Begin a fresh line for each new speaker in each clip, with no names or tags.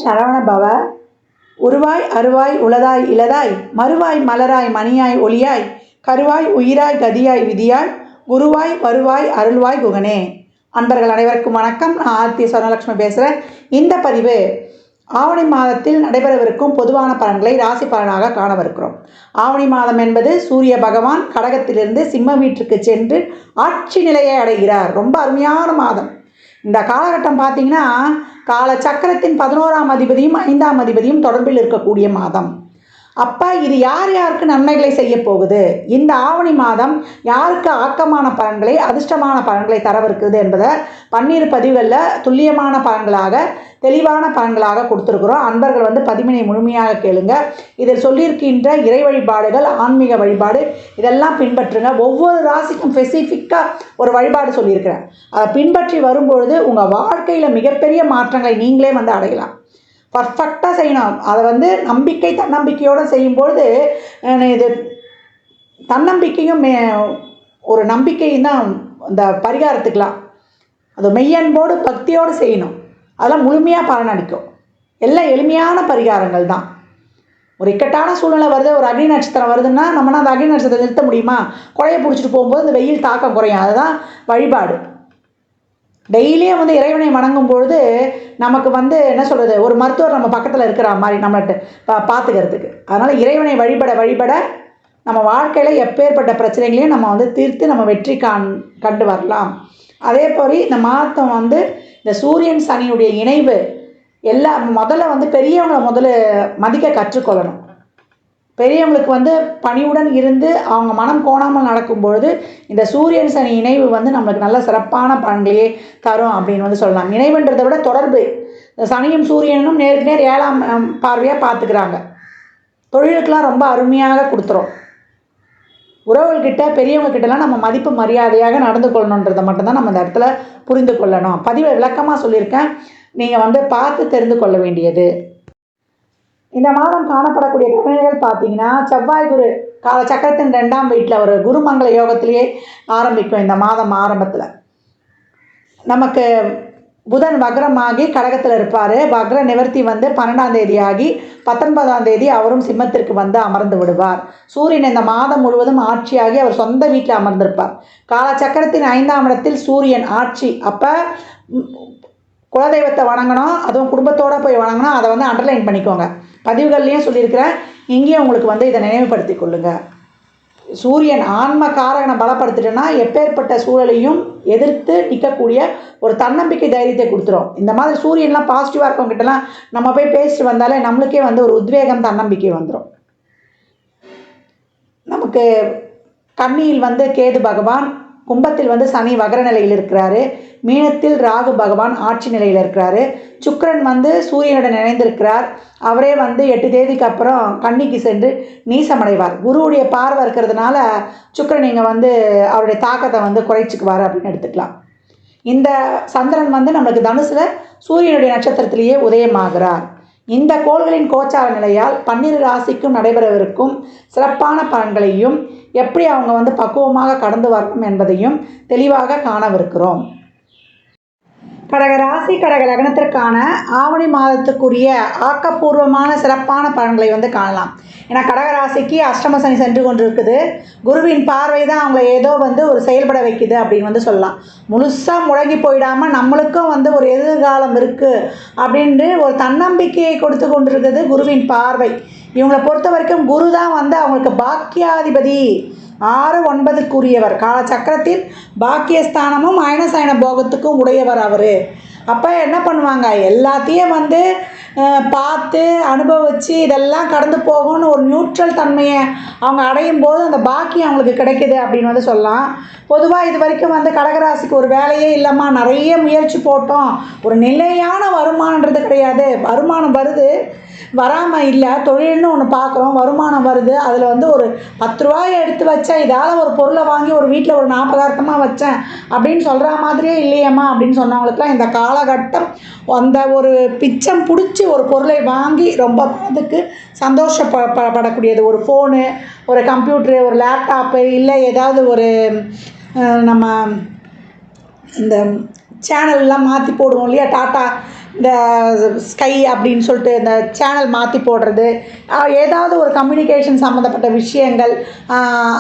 சரவண பவ. உருவாய் அருவாய் உளதாய் இளதாய் மறுவாய் மலராய் மணியாய் ஒளியாய் கருவாய் உயிராய் கதியாய் விதியாய் குருவாய் வருவாய் அருள்வாய் குகனே. அன்பர்கள் அனைவருக்கும் வணக்கம். நான் ஆர்த்தி சொர்ணலட்சுமி பேசுகிறேன். இந்த பதிவு ஆவணி மாதத்தில் நடைபெறவிருக்கும் பொதுவான பலன்களை ராசி பலனாக காணவிருக்கிறோம். ஆவணி மாதம் என்பது சூரிய பகவான் கடகத்திலிருந்து சிம்ம வீட்டிற்கு சென்று ஆட்சி நிலையை அடைகிறார். ரொம்ப அருமையான மாதம். இந்த காலகட்டம் பார்த்திங்கன்னா கால சக்கரத்தின் 11ஆம் அதிபதியும் 5ஆம் அதிபதியும் தொடர்பில் இருக்கக்கூடிய மாதம். அப்போ இது யார் யாருக்கு நன்மைகளை செய்ய போகுது, இந்த ஆவணி மாதம் யாருக்கு ஆக்கமான பலன்களை அதிர்ஷ்டமான பலன்களை தரவிருக்குது என்பதை 12 பதிவுகளில் துல்லியமான பலன்களாக தெளிவான பலன்களாக கொடுத்துருக்குறோம். அன்பர்கள் பதிவினை முழுமையாக கேளுங்க. இதில் சொல்லியிருக்கின்ற இறை வழிபாடுகள், ஆன்மீக வழிபாடு இதெல்லாம் பின்பற்றுங்க. ஒவ்வொரு ராசிக்கும் ஸ்பெசிஃபிக்காக ஒரு வழிபாடு சொல்லியிருக்கிறேன். அதை பின்பற்றி வரும்பொழுது உங்கள் வாழ்க்கையில் மிகப்பெரிய மாற்றங்களை நீங்களே அடையலாம். பர்ஃபெக்டாக செய்யணும். அதை நம்பிக்கை தன்னம்பிக்கையோடு செய்யும்பொழுது இது தன்னம்பிக்கையும் ஒரு நம்பிக்கையும் தான் இந்த பரிகாரத்துக்கெலாம். அது மெய்யன்போடு பக்தியோடு செய்யணும். அதெல்லாம் முழுமையாக பலனளிக்கும். எல்லாம் எளிமையான பரிகாரங்கள் தான். ஒரு இக்கட்டான சூழ்நிலை வருது, ஒரு அக்னி நட்சத்திரம் வருதுன்னா நம்மனா அந்த அக்னி நட்சத்திரத்தை நிறுத்த முடியுமா? குழைய பிடிச்சிட்டு போகும்போது இந்த வெயில் தாக்கம் குறையும். அதுதான் வழிபாடு. டெய்லியும் இறைவனை வணங்கும் பொழுது நமக்கு என்ன சொல்கிறது, ஒரு மருத்துவர் நம்ம பக்கத்தில் இருக்கிற மாதிரி நம்மள்கிட்ட பார்த்துக்கிறதுக்கு. அதனால் இறைவனை வழிபட நம்ம வாழ்க்கையில் எப்பேற்பட்ட பிரச்சனைகளையும் நம்ம தீர்த்து நம்ம வெற்றி கண்டு வரலாம். அதே போல் இந்த மாதம் இந்த சூரியன் சனியுடைய இணைவு முதல்ல பெரியவங்களை மதிக்க கற்றுக்கொள்ளணும். பெரியவங்களுக்கு பணிவுடன் இருந்து அவங்க மனம் கோணாமல் நடக்கும்பொழுது இந்த சூரியன் சனி இணைவு நம்மளுக்கு நல்ல சிறப்பான பலன்களையே தரும் அப்படின்னு சொல்லலாம். இணைவுன்றதை விட தொடர்பு. இந்த சனியும் சூரியனும் நேருக்கு நேர் 7ஆம் பார்வையாக பார்த்துக்கிறாங்க. தொழிலுக்கெலாம் ரொம்ப அருமையாக கொடுத்துரும். உறவுகள்கிட்ட பெரியவங்கக்கிட்டலாம் நம்ம மதிப்பு மரியாதையாக நடந்து கொள்ளணுன்றதை மட்டும்தான் நம்ம இந்த இடத்துல புரிந்து கொள்ளணும். பதிவை விளக்கமாக சொல்லியிருக்கேன். நீங்கள் பார்த்து தெரிந்து கொள்ள வேண்டியது. இந்த மாதம் காணப்படக்கூடிய கிரகநிலைகள் பார்த்தீங்கன்னா செவ்வாய் குரு கால சக்கரத்தின் 2ஆம் வீட்டில் ஒரு குருமங்கள யோகத்திலேயே ஆரம்பிக்கும். இந்த மாதம் ஆரம்பத்தில் நமக்கு புதன் வக்ரமாகி கடகத்தில் இருப்பார். வக்ர நிவர்த்தி 12ஆம் தேதி ஆகி 19ஆம் தேதி அவரும் சிம்மத்திற்கு அமர்ந்து விடுவார். சூரியன் இந்த மாதம் முழுவதும் ஆட்சியாகி அவர் சொந்த வீட்டில் அமர்ந்திருப்பார். காலச்சக்கரத்தின் 5ஆம் இடத்தில் சூரியன் ஆட்சி. அப்போ குலதெய்வத்தை வணங்கணும், அதுவும் குடும்பத்தோடு போய் வணங்கணும். அதை அண்டர்லைன் பண்ணிக்கோங்க. பதிவுகள்லேயும் சொல்லியிருக்கிறேன், இங்கேயும் உங்களுக்கு இதை நினைவுபடுத்தி கொள்ளுங்கள். சூரியன் ஆன்ம காரகனை பலப்படுத்திட்டோன்னா எப்பேற்பட்ட சூழலையும் எதிர்த்து நிற்கக்கூடிய ஒரு தன்னம்பிக்கை தைரியத்தை கொடுத்துரும். இந்த மாதிரி சூரியன்லாம் பாசிட்டிவாக இருக்கவங்ககிட்டலாம் நம்ம போய் பேசிட்டு வந்தாலே நம்மளுக்கே ஒரு உத்வேகம் தன்னம்பிக்கை வந்துடும். நமக்கு கன்னியில் கேது பகவான், கும்பத்தில் சனி வக்ர நிலையில் இருக்கிறாரு, மீனத்தில் ராகு பகவான் ஆட்சி நிலையில் இருக்கிறாரு, சுக்கிரன் சூரியனுடன் இணைந்திருக்கிறார். அவரே 8 தேதிக்கு அப்புறம் கன்னிக்கு சென்று நீசமடைவார். குருவுடைய பார்வை இருக்கிறதுனால சுக்கிரன் இங்கே அவருடைய தாக்கத்தை குறைச்சிக்குவார் அப்படின்னு எடுத்துக்கலாம். இந்த சந்திரன் நம்மளுக்கு தனுசில் சூரியனுடைய நட்சத்திரத்திலேயே உதயமாகிறார். இந்த கோள்களின் கோச்சார நிலையால் 12 ராசிக்கும் நடைபெறவிருக்கும் சிறப்பான பலன்களையும் எப்படி அவங்க பக்குவமாக கடந்து வரணும் என்பதையும் தெளிவாக காணவிருக்கிறோம். கடக ராசி கடக லக்னத்திற்கான ஆவணி மாதத்துக்குரிய ஆக்கப்பூர்வமான சிறப்பான பலன்களை காணலாம். ஏன்னா கடகராசிக்கு அஷ்டம சனி சென்று கொண்டு இருக்குது. குருவின் பார்வை தான் அவங்கள ஏதோ ஒரு செயல்பட வைக்குது அப்படின்னு சொல்லலாம். முழுசாக முடங்கி போயிடாமல் நம்மளுக்கும் ஒரு எதிர்காலம் இருக்குது அப்படின்ட்டு ஒரு தன்னம்பிக்கையை கொடுத்து கொண்டிருக்குது குருவின் பார்வை. இவங்களை பொறுத்த வரைக்கும் குரு தான் அவங்களுக்கு பாக்கியாதிபதி, 6, 9க்குரியவர். காலச்சக்கரத்தில் பாக்கியஸ்தானமும் அயனசயன போகத்துக்கும் உடையவர் அவர். அப்போ என்ன பண்ணுவாங்க, எல்லாத்தையும் பார்த்து அனுபவித்து இதெல்லாம் கடந்து போகணும்னு ஒரு நியூட்ரல் தன்மையை அவங்க அடையும் போது அந்த பாக்கியம் அவங்களுக்கு கிடைக்குது அப்படின்னு சொல்லலாம். பொதுவாக இது வரைக்கும் கடகராசிக்கு ஒரு வேலையே இல்லாமல் நிறைய முயற்சி போட்டோம், ஒரு நிலையான வருமானன்றது கிடையாது. வருமானம் வருது, வராமல் இல்லை. தொழில்னு ஒன்று பார்க்குறோம், வருமானம் வருது. அதில் ஒரு 10 ரூபாயை எடுத்து வச்சேன், இதால் ஒரு பொருளை வாங்கி ஒரு வீட்டில் ஒரு 40,000 வச்சேன் அப்படின்னு சொல்கிற மாதிரியே இல்லையம்மா அப்படின்னு சொன்னவங்களுக்குலாம் இந்த காலகட்டம் ஒரு பிச்சம் பிடிச்சி ஒரு பொருளை வாங்கி ரொம்ப அதுக்கு சந்தோஷப்படக்கூடியது. ஒரு ஃபோனு, ஒரு கம்ப்யூட்ரு, ஒரு லேப்டாப்பு, இல்லை ஏதாவது ஒரு நம்ம இந்த சேனல்லாம் மாற்றி போடுவோம் இல்லையா, டாட்டா இந்த ஸ்கை அப்படின்னு சொல்லிட்டு இந்த சேனல் மாற்றி போடுறது, ஏதாவது ஒரு கம்யூனிகேஷன் சம்மந்தப்பட்ட விஷயங்கள்,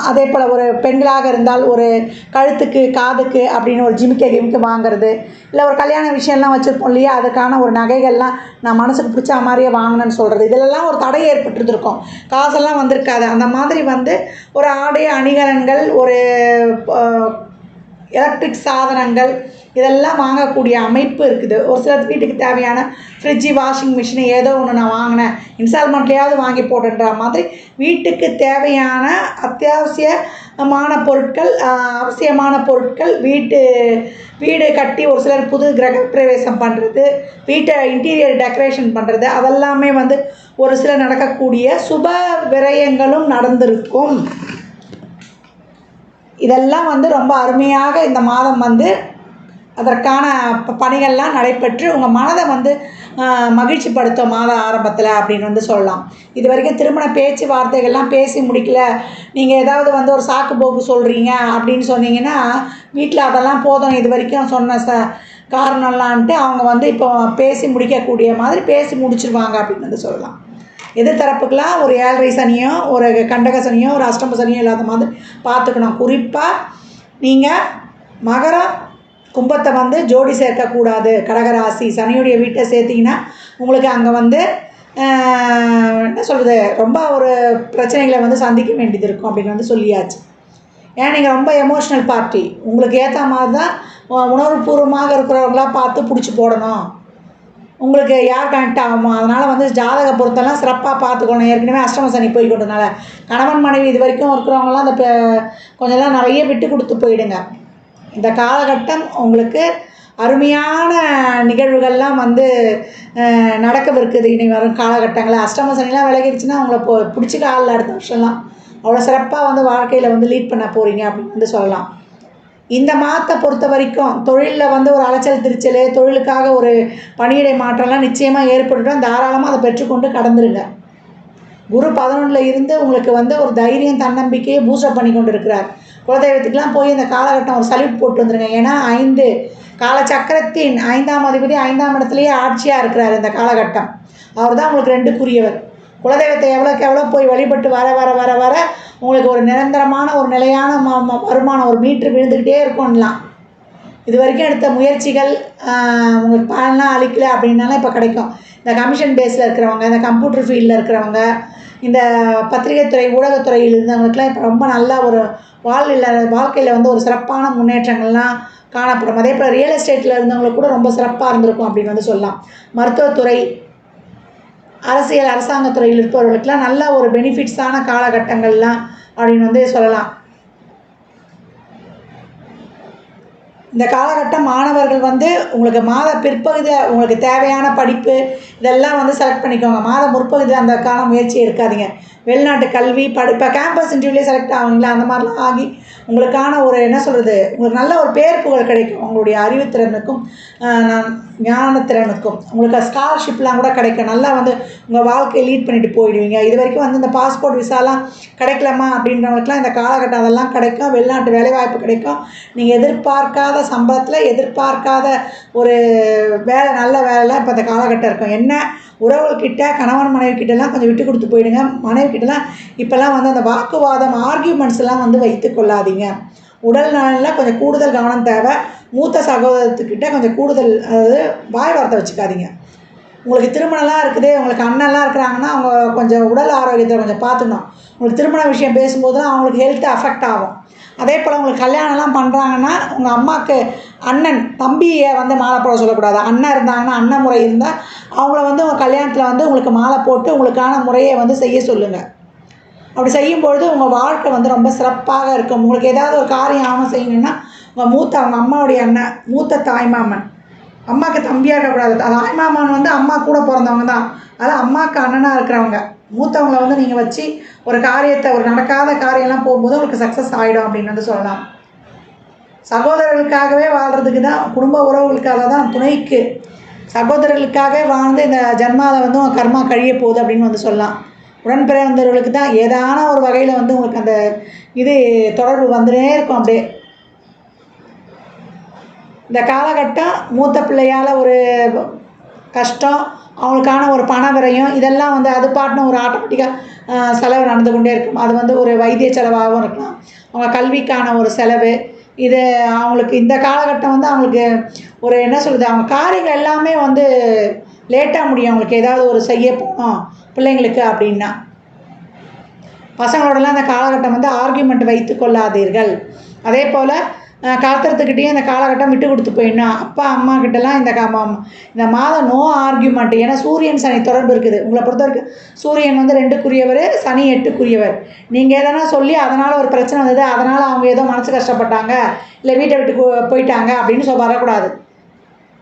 அதே போல் ஒரு பெண்களாக இருந்தால் ஒரு கழுத்துக்கு காதுக்கு அப்படின்னு ஒரு ஜிமிக்க வாங்குறது, இல்லை ஒரு கல்யாண விஷயம்லாம் வச்சுருப்போம் இல்லையா, அதுக்கான ஒரு நகைகள்லாம் நான் மனசுக்கு பிடிச்ச மாதிரியே வாங்கினேன்னு சொல்கிறது, இதிலெல்லாம் ஒரு தடை ஏற்பட்டுருந்துருக்கும், காசெல்லாம் வந்திருக்காது. அந்த மாதிரி வந்து ஒரு ஆடை அணிகலன்கள், ஒரு எலக்ட்ரிக் சாதனங்கள் இதெல்லாம் வாங்கக்கூடிய அமைப்பு இருக்குது. ஒரு சில வீட்டுக்கு தேவையான ஃப்ரிட்ஜு, வாஷிங் மிஷினு ஏதோ ஒன்று நான் வாங்கினேன், இன்ஸ்டால்மெண்ட்லேயாவது வாங்கி போடுன்ற மாதிரி வீட்டுக்கு தேவையான அத்தியாவசியமான பொருட்கள், அவசியமான பொருட்கள், வீடு கட்டி ஒரு சிலர் புது கிரகப்பிரவேசம் பண்ணுறது, வீட்டை இன்டீரியர் டெக்கரேஷன் பண்ணுறது, அதெல்லாமே வந்து ஒரு சிலர் நடக்கக்கூடிய சுப விரயங்களும் நடந்திருக்கும். இதெல்லாம் வந்து ரொம்ப அருமையாக இந்த மாதம் வந்து அதற்கான பணிகள்லாம் நடைபெற்று உங்கள் மனதை வந்து மகிழ்ச்சிப்படுத்தும் மாத ஆரம்பத்தில் அப்படின்னு வந்து சொல்லலாம். இது வரைக்கும் திருமண பேச்சுவார்த்தைகள்லாம் பேசி முடிக்கல, நீங்கள் ஏதாவது வந்து ஒரு சாக்கு போக்கு சொல்கிறீங்க அப்படின்னு சொன்னீங்கன்னா, வீட்டில் அதெல்லாம் போதும் இது வரைக்கும் சொன்ன காரணம்லான்ட்டு அவங்க வந்து இப்போ பேசி முடிக்கக்கூடிய மாதிரி பேசி முடிச்சிருவாங்க அப்படின்னு வந்து சொல்லலாம். எதிர்த்தரப்புக்கெலாம் ஒரு 7.5 சனியோ, ஒரு கண்டக சனியோ, ஒரு அஷ்டம சனியோ இல்லாத மாதிரி பார்த்துக்கணும். குறிப்பாக நீங்கள் மகரம் கும்பத்தை வந்து ஜோடி சேர்க்கக்கூடாது. கடகராசி சனியுடைய வீட்டை சேர்த்திங்கன்னா உங்களுக்கு அங்கே வந்து என்ன சொல்கிறது, ரொம்ப ஒரு பிரச்சனைகளை வந்து சந்திக்க வேண்டியது இருக்கும் அப்படின்னு வந்து சொல்லியாச்சு. ஏன்னா நீங்கள் ரொம்ப எமோஷ்னல் பார்ட்டி, உங்களுக்கு ஏற்ற மாதிரி தான் உணர்வுபூர்வமாக இருக்கிறவங்களாம் பார்த்து பிடிச்சி போடணும், உங்களுக்கு யார் கனெக்ட் ஆகுமோ. அதனால் வந்து ஜாதக பொருத்தெல்லாம் சிறப்பாக பார்த்துக்கணும். ஏற்கனவே அஷ்டம சனி போய்கிட்டதுனால கணவன் மனைவி இது வரைக்கும் இருக்கிறவங்களாம் அந்த கொஞ்சம்லாம் நிறைய விட்டு கொடுத்து போயிடுங்க. இந்த காலகட்டம் உங்களுக்கு அருமையான நிகழ்வுகள்லாம் வந்து நடக்கவிருக்குது இனி வரும் காலகட்டங்களில். அஷ்டம சனிலாம் விலகிடுச்சுன்னா உங்களை பிடிச்சிக்க ஆள் அடுத்த வருஷம்லாம் அவ்வளோ சிறப்பாக வந்து வாழ்க்கையில் வந்து லீட் பண்ண போகிறீங்க அப்படின்னு வந்து சொல்லலாம். இந்த மாதத்தை பொறுத்த வரைக்கும் தொழிலில் வந்து ஒரு அலைச்சல் திருச்சல், தொழிலுக்காக ஒரு பணியிடை மாற்றம்லாம் நிச்சயமாக ஏற்பட்டுட்டோம். தாராளமாக அதை பெற்றுக்கொண்டு கடந்துருங்க. குரு 11ல் இருந்து உங்களுக்கு வந்து ஒரு தைரியம் தன்னம்பிக்கையை பூஸ்டப் பண்ணி கொண்டு இருக்கிறார். குலதெய்வத்துக்கெலாம் போய் இந்த காலகட்டம் ஒரு சல்யூட் போட்டு வந்துடுங்க. ஏன்னா 5 காலச்சக்கரத்தின் 5ஆம் அதிபதி 5ஆம் இடத்துலையே ஆட்சியாக இருக்கிறார் இந்த காலகட்டம். அவர் தான் உங்களுக்கு 2க்குரியவர். குலதெய்வத்தை எவ்வளோக்கு எவ்வளோ போய் வழிபட்டு வர வர வர வர உங்களுக்கு ஒரு நிரந்தரமான ஒரு நிலையான வருமானம் ஒரு மீட்ரு விழுந்துக்கிட்டே இருக்கும்லாம். இது வரைக்கும் எடுத்த முயற்சிகள் உங்களுக்கு பலன்லாம் அளிக்கலை அப்படின்னாலும் இப்போ கிடைக்கும். இந்த கமிஷன் பேஸில் இருக்கிறவங்க, இந்த கம்ப்யூட்டர் ஃபீல்டில் இருக்கிறவங்க, இந்த பத்திரிகைத்துறை ஊடகத்துறையில் இருந்தவங்களுக்குலாம் இப்போ ரொம்ப நல்ல ஒரு வாழ்க்கையில் வந்து ஒரு சிறப்பான முன்னேற்றங்கள்லாம் காணப்படும். அதே போல் ரியல் எஸ்டேட்டில் இருந்தவங்களுக்கு கூட ரொம்ப சிறப்பாக இருந்திருக்கும் அப்படின்னு வந்து சொல்லலாம். மருத்துவத்துறை, அரசியல், அரசாங்கத்துறையில் இருப்பவர்களுக்கெல்லாம் நல்ல ஒரு பெனிஃபிட்ஸான காலகட்டங்கள்லாம் அப்படின்னு வந்து சொல்லலாம். இந்த காலகட்டம் மாணவர்கள் வந்து உங்களுக்கு மாத பிற்பகுதியில் உங்களுக்கு தேவையான படிப்பு இதெல்லாம் வந்து செலக்ட் பண்ணிக்கோங்க. மாத முற்பகுதியில் அந்த கால முயற்சி எடுக்காதீங்க. வெளிநாட்டு கல்வி இப்போ கேம்பஸ் இன்டர்வியூலேயே செலக்ட் ஆகுங்களா, அந்த மாதிரிலாம் ஆகி உங்களுக்கான ஒரு என்ன சொல்கிறது, உங்களுக்கு நல்ல ஒரு பேர் புகழ் கிடைக்கும். உங்களுடைய அறிவுத்திறனுக்கும் ஞானத்திறனுக்கும் உங்களுக்கு ஸ்காலர்ஷிப்லாம் கூட கிடைக்கும். நல்லா வந்து உங்கள் வாழ்க்கையை லீட் பண்ணிட்டு போயிடுவீங்க. இது வரைக்கும் வந்து இந்த பாஸ்போர்ட் விசாலாம் கிடைக்கலாமா அப்படின்றவங்களுக்குலாம் இந்த காலகட்டம் அதெல்லாம் கிடைக்கும். வெளிநாட்டு வேலைவாய்ப்பு கிடைக்கும். நீங்கள் எதிர்பார்க்காத சம்பளத்தில் எதிர்பார்க்காத ஒரு வேலை, நல்ல வேலைலாம் இப்போ இந்த காலகட்டம் இருக்கும். என்ன உறவுகிட்ட கணவன் மனைவிக்கிட்டலாம் கொஞ்சம் விட்டு கொடுத்து போயிடுங்க. மனைவிக்கிட்டலாம் இப்போல்லாம் வந்து அந்த வாக்குவாதம் ஆர்கியூமெண்ட்ஸ்லாம் வந்து வைத்து கொள்ளாதீங்க. உடல் நலனில் கொஞ்சம் கூடுதல் கவனம் தேவை. மூத்த சகோதரத்துக்கிட்ட கொஞ்சம் கூடுதல், அதாவது வாய் வார்த்தை வச்சுக்காதீங்க. உங்களுக்கு திருமணம்லாம் இருக்குது, உங்களுக்கு அண்ணன்லாம் இருக்கிறாங்கன்னா அவங்க கொஞ்சம் உடல் ஆரோக்கியத்தை கொஞ்சம் பார்த்துக்கணும். உங்களுக்கு திருமண விஷயம் பேசும்போதுலாம் அவங்களுக்கு ஹெல்த்து அஃபெக்ட் ஆகும். அதே போல் உங்களுக்கு கல்யாணம்லாம் பண்ணுறாங்கன்னா உங்கள் அம்மாவுக்கு அண்ணன் தம்பியை வந்து மாலை போட சொல்லக்கூடாது. அண்ணன் இருந்தாங்கன்னா அண்ணன் முறை இருந்தால் அவங்கள வந்து உங்கள் கல்யாணத்தில் வந்து உங்களுக்கு மாலை போட்டு உங்களுக்கான முறையை வந்து செய்ய சொல்லுங்கள். அப்படி செய்யும்பொழுது உங்கள் வாழ்க்கை வந்து ரொம்ப சிறப்பாக இருக்கும். உங்களுக்கு ஏதாவது ஒரு காரியம் ஆகணும் செய்யணுன்னா அவங்க அம்மாவுடைய அண்ணன், மூத்த தாய்மாமன், அம்மாவுக்கு தம்பியாக இருக்கக்கூடாது. தாய்மாமன் வந்து அம்மா கூட பிறந்தவங்க தான், அதாவது அம்மாவுக்கு அண்ணனாக இருக்கிறவங்க. மூத்தவங்களை வந்து நீங்கள் வச்சு ஒரு காரியத்தை, ஒரு நடக்காத காரியம்லாம் போகும்போது உங்களுக்கு சக்ஸஸ் ஆகிடும் அப்படின்னு வந்து சொல்லலாம். சகோதரர்களுக்காகவே வாழ்கிறதுக்கு தான், குடும்ப உறவுகளுக்காக தான், துணைக்கு சகோதரர்களுக்காகவே வாழ்ந்து இந்த ஜன்மாவில் வந்து உங்கள் கர்மா கழிய போகுது அப்படின்னு வந்து சொல்லலாம். உடன்பிறந்தவர்களுக்கு தான் ஏதான ஒரு வகையில் வந்து உங்களுக்கு அந்த இது தொடர்பு வந்துட்டே இருக்கும். அப்படியே இந்த காலகட்டம் மூத்த பிள்ளையால் ஒரு கஷ்டம், அவங்களுக்கான ஒரு பண விரயம் இதெல்லாம் வந்து அது பாட்டுன்னு ஒரு ஆட்டோமேட்டிக்காக செலவு நடந்து கொண்டே இருக்கும். அது வந்து ஒரு வைத்திய செலவாகவும் இருக்கலாம், அவங்க கல்விக்கான ஒரு செலவு. இது அவங்களுக்கு இந்த காலகட்டம் வந்து அவங்களுக்கு ஒரு என்ன சொல்கிறது, அவங்க காரியங்கள் எல்லாமே வந்து லேட்டாக முடியும். அவங்களுக்கு ஏதாவது ஒரு செய்ய போனோம் பிள்ளைங்களுக்கு அப்படின்னா. பசங்களோடலாம் அந்த காலகட்டம் வந்து ஆர்கியூமெண்ட் வைத்து கொள்ளாதீர்கள். அதே போல் கலத்துறதுக்கிட்டேயும் இந்த காலகட்டம் விட்டு கொடுத்து போயிடணும். அப்பா அம்மா கிட்டலாம் இந்த மாதம் நோ ஆர்கியூமெண்ட். ஏன்னா சூரியன் சனி தொடர்பு இருக்குது. உங்களை பொறுத்த வரைக்கும் சூரியன் வந்து 2க்குரியவர், சனி 8க்குரியவர். நீங்கள் எதனா சொல்லி அதனால் ஒரு பிரச்சனை வந்தது, அதனால் அவங்க ஏதோ மனசு கஷ்டப்பட்டாங்க, இல்லை வீட்டை விட்டு போயிட்டாங்க அப்படின்னு வரக்கூடாது.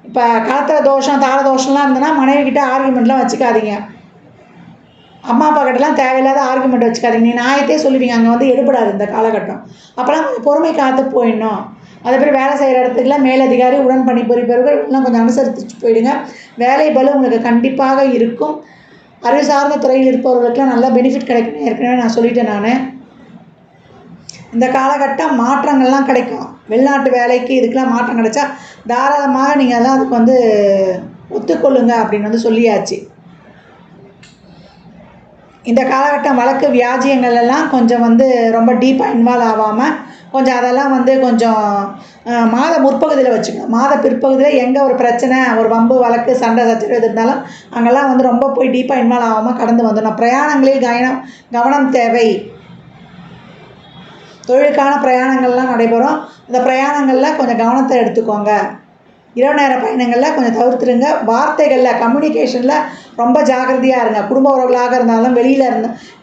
இப்போ கலத்துற தோஷம் தார தோஷம்லாம் இருந்ததுன்னா மனைவிக்கிட்ட ஆர்கியூமெண்ட்லாம் வச்சுக்காதீங்க. அம்மா அப்பா கிட்டலாம் தேவையில்லாத ஆர்குமெண்ட் வச்சுக்காதீங்க. நீ நியாயத்தையே சொல்லுவீங்க, அங்கே வந்து எடுபடாது இந்த காலகட்டம். அப்போலாம் கொஞ்சம் பொறுமை காத்து போயிடணும். அதே மாதிரி வேலை செய்கிற இடத்துக்குலாம் மேலதிகாரி, உடன் பணிபுரிபவர்கள் எல்லாம் கொஞ்சம் அனுசரித்து போயிடுங்க. வேலை பளு உங்களுக்கு கண்டிப்பாக இருக்கும். அறிவு சார்ந்த துறையில் இருப்பவர்களுக்கெல்லாம் நல்ல பெனிஃபிட் கிடைக்கும். ஏற்கனவே நான் சொல்லிட்டேன். இந்த காலகட்டம் மாற்றங்கள்லாம் கிடைக்கும். வெளிநாட்டு வேலைக்கு இதுக்கெலாம் மாற்றம் கிடைச்சா தாராளமாக நீங்கள் எல்லாம் அதுக்கு வந்து ஒத்துக்கொள்ளுங்க அப்படின்னு வந்து சொல்லியாச்சு. இந்த காலகட்டம் வழக்கு வியாஜியங்கள் எல்லாம் கொஞ்சம் வந்து ரொம்ப டீப்பாக இன்வால்வ் ஆகாமல் கொஞ்சம் அதெல்லாம் வந்து கொஞ்சம் மாத முற்பகுதியில் வச்சுக்கணும். மாத பிற்பகுதியில் எங்கே ஒரு பிரச்சனை, ஒரு வம்பு வழக்கு சண்டை சச்சரவு எது இருந்தாலும் அங்கெல்லாம் வந்து ரொம்ப போய் டீப்பாக இன்வால்வ் ஆகாமல் கடந்து வந்துடணும். பிரயாணங்களில் கவனம் தேவை. தொழிலுக்கான பிரயாணங்கள்லாம் நடைபெறும். இந்த பிரயாணங்களில் கொஞ்சம் கவனத்தை எடுத்துக்கோங்க. இரவு நேர பயணங்களில் கொஞ்சம் தவிர்த்துருங்க. வார்த்தைகளில் கம்யூனிகேஷனில் ரொம்ப ஜாக்கிரதையாக இருங்க. குடும்ப உறவுகளாக இருந்தாலும்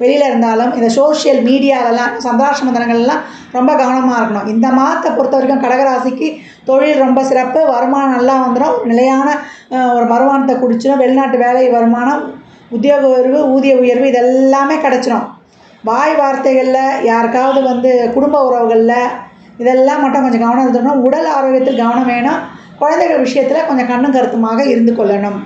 வெளியில் இருந்தாலும் இந்த சோஷியல் மீடியாலெல்லாம் சந்தாஷம தினங்கள்லாம் ரொம்ப கவனமாக இருக்கணும். இந்த மாதத்தை பொறுத்த வரைக்கும் கடகராசிக்கு தொழில் ரொம்ப சிறப்பு. வருமானம் நல்லா வந்துடும். ஒரு நிலையான ஒரு வருமானத்தை குடிச்சிடும். வெளிநாட்டு வேலை வருமானம், உத்தியோக உயர்வு, ஊதிய உயர்வு இதெல்லாமே கிடச்சிடும். வாய் வார்த்தைகளில் யாருக்காவது வந்து குடும்ப உறவுகளில் இதெல்லாம் மட்டும் கொஞ்சம் கவனம் இருந்துடணும். உடல் ஆரோக்கியத்தில் கவனம் வேணும். குழந்தைகள் விஷயத்தில் கொஞ்சம் கண்ணும் கருத்துமாக இருந்து கொள்ளணும்.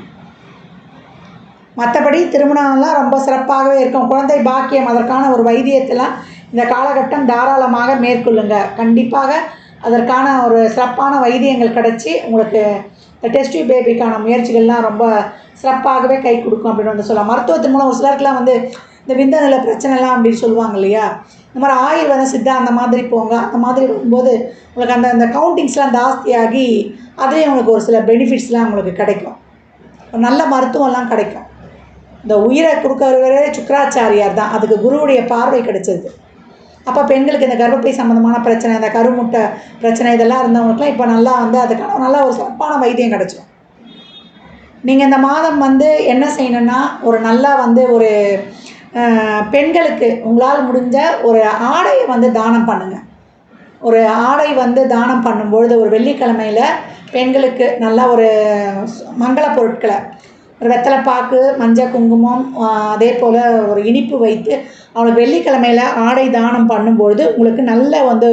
மற்றபடி திருமணம்லாம் ரொம்ப சிறப்பாகவே இருக்கும். குழந்தை பாக்கியம் அதற்கான ஒரு வைத்தியத்தெல்லாம் இந்த காலகட்டம் தாராளமாக மேற்கொள்ளுங்க. கண்டிப்பாக அதற்கான ஒரு சிறப்பான வைத்தியங்கள் கிடச்சி உங்களுக்கு டெஸ்ட் பேபிக்கான முயற்சிகள்லாம் ரொம்ப சிறப்பாகவே கை கொடுக்கும் அப்படின்னு வந்து சொல்லலாம். மருத்துவத்தின் மூலம் ஒரு சிலருக்குலாம் வந்து இந்த விந்தநிலை பிரச்சனைலாம் அப்படின்னு சொல்லுவாங்க இல்லையா, இந்த மாதிரி ஆயுர்வேத சித்தா அந்த மாதிரி போங்க. அந்த மாதிரி வரும்போது உங்களுக்கு அந்த கவுண்டிங்ஸ்லாம் ஜாஸ்தியாகி அதுலேயும் உங்களுக்கு ஒரு சில பெனிஃபிட்ஸ்லாம் உங்களுக்கு கிடைக்கும். நல்ல மருத்துவம்லாம் கிடைக்கும். இந்த உயிரை கொடுக்கறவரே சுக்கராச்சாரியார் தான். அதுக்கு குருவுடைய பார்வை கிடைச்சது. அப்போ பெண்களுக்கு இந்த கர்ப்பப்பை சம்மந்தமான பிரச்சனை, இந்த கருமுட்டை பிரச்சனை இதெல்லாம் இருந்தவங்களுக்குலாம் இப்போ நல்லா வந்து அதுக்கான நல்ல ஒரு சிறப்பான வைத்தியம் கிடச்சிடும். நீங்கள் இந்த மாதம் வந்து என்ன செய்யணுன்னா, ஒரு நல்லா வந்து ஒரு பெண்களுக்கு உங்களால் முடிஞ்ச ஒரு ஆடையை வந்து தானம் பண்ணுங்கள். ஒரு ஆடை வந்து தானம் பண்ணும்பொழுது ஒரு வெள்ளிக்கிழமையில் பெண்களுக்கு நல்லா ஒரு மங்கள பொருட்களை, ஒரு வெத்தலைப்பாக்கு, மஞ்சள் குங்குமம், அதே போல் ஒரு இனிப்பு வைத்து அவங்களுக்கு வெள்ளிக்கிழமையில் ஆடை தானம் பண்ணும்பொழுது உங்களுக்கு நல்ல வந்து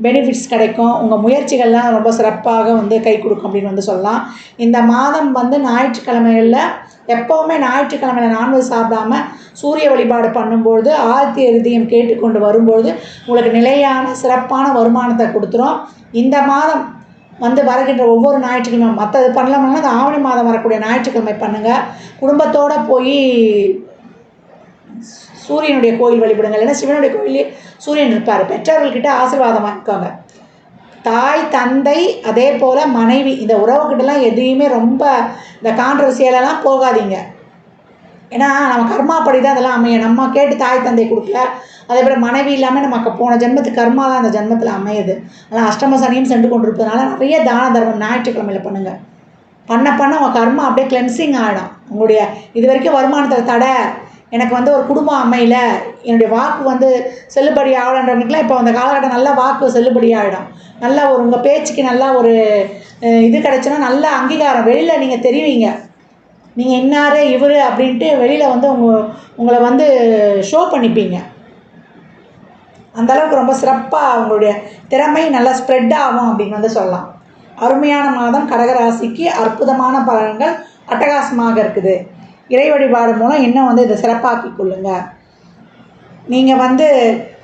பெனிஃபிட்ஸ் கிடைக்கும். உங்கள் முயற்சிகள்லாம் ரொம்ப சிறப்பாக வந்து கை கொடுக்கும் அப்படின்னு வந்து சொல்லலாம். இந்த மாதம் வந்து ஞாயிற்றுக்கிழமைகளில் எப்போவுமே ஞாயிற்றுக்கிழமையில் நான்வெஜ் சாப்பிடாம சூரிய வழிபாடு பண்ணும்பொழுது ஆதித்ய ஹிருதயம் கேட்டுக்கொண்டு வரும்பொழுது உங்களுக்கு நிலையான சிறப்பான வருமானத்தை கொடுத்துரும். இந்த மாதம் வந்து வருகின்ற ஒவ்வொரு ஞாயிற்றுக்கிழமை மற்றது பண்ணலாம்னா அந்த ஆவணி மாதம் வரக்கூடிய ஞாயிற்றுக்கிழமை பண்ணுங்கள். குடும்பத்தோடு போய் சூரியனுடைய கோயில் வழிபடுங்கள். இல்லைன்னா சிவனுடைய கோயிலே சூரியன் இருப்பார். பெற்றோர்கள்கிட்ட ஆசீர்வாதம் வாங்கிக்கோங்க. தாய் தந்தை அதே போல் மனைவி இந்த உறவுக்கிட்டலாம் எதையுமே ரொம்ப இந்த கான்ட்ரவர்சியலெல்லாம் போகாதீங்க. ஏன்னா நம்ம கர்மாப்படி தான் அதெல்லாம் அமையும். நம்ம கேட்டு தாய் தந்தை கொடுக்கல. அதே போல் மனைவி இல்லாமல் நமக்கு போன ஜென்மத்துக்கு கர்மா தான் அந்த ஜென்மத்தில் அமையுது. அதனால் அஷ்டம சனியும் சென்று கொண்டிருப்பதுனால நிறைய தான தர்மம் ஞாயிற்றுக்கிழமையில் பண்ணுங்கள். பண்ண உங்கள் கர்மா அப்படியே கிளென்சிங் ஆகிடும். உங்களுடைய இது வரைக்கும் வருமானத்தில் தடை, எனக்கு வந்து ஒரு குடும்பம் அமையல, என்னுடைய வாக்கு வந்து செல்லுபடி ஆகலன்றவங்களுக்குலாம் இப்போ அந்த காலகட்டம் நல்ல வாக்கு செல்லுபடி ஆகிடும். நல்லா ஒரு உங்கள் பேச்சுக்கு நல்லா ஒரு இது கிடச்சுன்னா நல்ல அங்கீகாரம் வெளியில் நீங்கள் தெரிவிங்க. நீங்கள் இன்னார் இவர் அப்படின்ட்டு வெளியில் வந்து உங்களை வந்து ஷோ பண்ணிப்பீங்க. அந்தளவுக்கு ரொம்ப சிறப்பாக உங்களுடைய திறமை நல்லா ஸ்ப்ரெட் ஆகும் அப்படின்னு வந்து சொல்லலாம். அருமையான மாதம் கடகராசிக்கு அற்புதமான பலன்கள் அட்டகாசமாக இருக்குது. இறை வழிபாடு மூலம் இன்னும் வந்து இதை சிறப்பாக்கி கொள்ளுங்க. நீங்கள் வந்து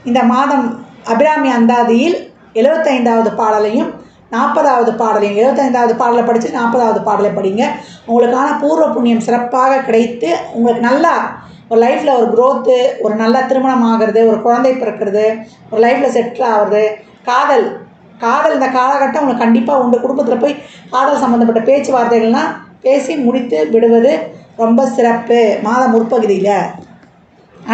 இந்த மாதம் அபிராமி அந்தாதியில் 75வது பாடலையும் 40வது பாடலையும் 25வது பாடலை படித்து 40வது பாடலை படிங்க. உங்களுக்கான பூர்வ புண்ணியம் சிறப்பாக கிடைத்து உங்களுக்கு நல்லா ஒரு லைஃப்பில் ஒரு க்ரோத்து, ஒரு நல்ல திருமணம் ஆகிறது, ஒரு குழந்தை பிறக்கிறது, ஒரு லைஃப்பில் செட்டில் ஆகிறது, காதல் இந்த காலகட்டம் உங்களுக்கு கண்டிப்பாக உண்டு. குடும்பத்தில் போய் காதல் சம்மந்தப்பட்ட பேச்சுவார்த்தைகள்லாம் பேசி முடித்து விடுவது ரொம்ப சிறப்பு. மாத முற்பகுதியில்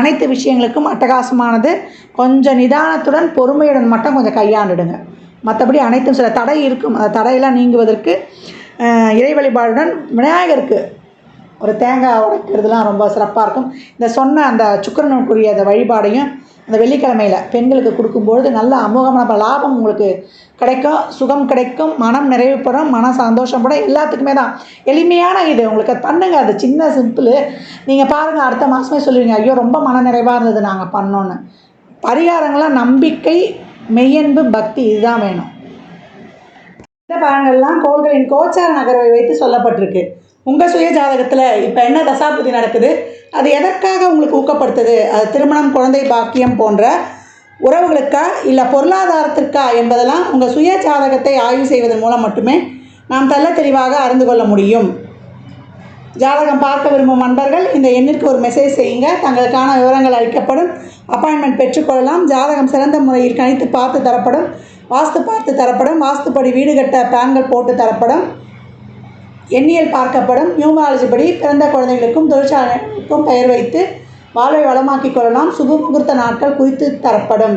அனைத்து விஷயங்களுக்கும் அட்டகாசமானது. கொஞ்சம் நிதானத்துடன் பொறுமையுடன் மட்டும் கொஞ்சம் கையாண்டுடுங்க. மற்றபடி அனைத்தும் சில தடை இருக்கும். அந்த தடையெல்லாம் நீங்குவதற்கு இறை வழிபாடுடன் விநாயகருக்கு ஒரு தேங்காய் உடைக்கிறதுலாம் ரொம்ப சிறப்பாக இருக்கும். இந்த சொன்ன அந்த சுக்கிரனுக்குரிய அந்த வழிபாடையும் அந்த வெள்ளிக்கிழமையில் பெண்களுக்கு கொடுக்கும்பொழுது நல்ல அமோகமான லாபம் உங்களுக்கு கிடைக்கும், சுகம் கிடைக்கும், மனம் நிறைவுப்படும், மன சந்தோஷப்படும். எல்லாத்துக்குமே தான் எளிமையான இது. உங்களுக்கு பண்ணுங்கள், அது சின்ன சிம்பிள். நீங்கள் பாருங்கள், அடுத்த மாதமே சொல்லுவீங்க, ஐயோ ரொம்ப மன நிறைவாக இருந்தது நாங்கள் பண்ணோன்னு. பரிகாரங்களாம் நம்பிக்கை, மெய்யன்பு, பக்தி, இதுதான் வேணும். இந்த பலன்கள்லாம் கோள்களின் கோச்சார நகர்வை வைத்து சொல்லப்பட்டிருக்கு. உங்கள் சுய ஜாதகத்தில் இப்போ என்ன தசாபுதி நடக்குது, அது எதற்காக உங்களுக்கு ஊக்கப்படுத்துது, அது திருமணம், குழந்தை பாக்கியம் போன்ற உறவுகளுக்கா இல்லை பொருளாதாரத்திற்கா என்பதெல்லாம் உங்கள் சுய ஜாதகத்தை ஆய்வு செய்வதன் மூலம் மட்டுமே நாம் தெளிவாக அறிந்து கொள்ள முடியும். ஜாதகம் பார்க்க விரும்பும் நண்பர்கள் இந்த எண்ணிற்கு ஒரு மெசேஜ் செய்யுங்க. தங்களுக்கான விவரங்கள் அளிக்கப்படும். அப்பாயின்மெண்ட் பெற்றுக்கொள்ளலாம். ஜாதகம் சிறந்த முறையில் கணித்து பார்த்து தரப்படும். வாஸ்து பார்த்து தரப்படும். வாஸ்துப்படி வீடு கட்ட பிளான்கள் போட்டு தரப்படும். எண்ணியல் பார்க்கப்படும். நியூமராலஜி படி பிறந்த குழந்தைகளுக்கும் தொழிற்சாலைகளுக்கும் பெயர் வைத்து வாழ்வை வளமாக்கிக் கொள்ளலாம். சுப முகூர்த்த நாட்கள் குறித்து தரப்படும்.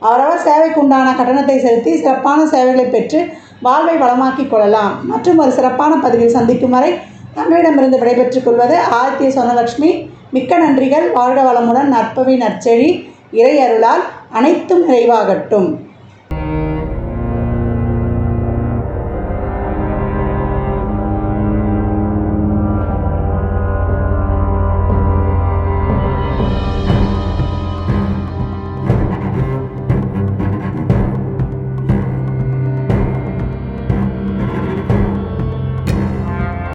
அவரவர் சேவைக்கு உண்டான கட்டணத்தை செலுத்தி சிறப்பான சேவைகளை பெற்று வாழ்வை வளமாக்கிக் கொள்ளலாம். மற்றும் ஒரு சிறப்பான பதிவில் சந்திக்கும் வரை தங்களிடமிருந்து விடைபெற்றுக் கொள்வது ஆதித்ய சொர்ணலக்ஷ்மி. மிக்க நன்றிகள். வாழ்க வளமுடன். நற்பவி நற்செழி. இறை அருளால் அனைத்தும் நிறைவாகட்டும்.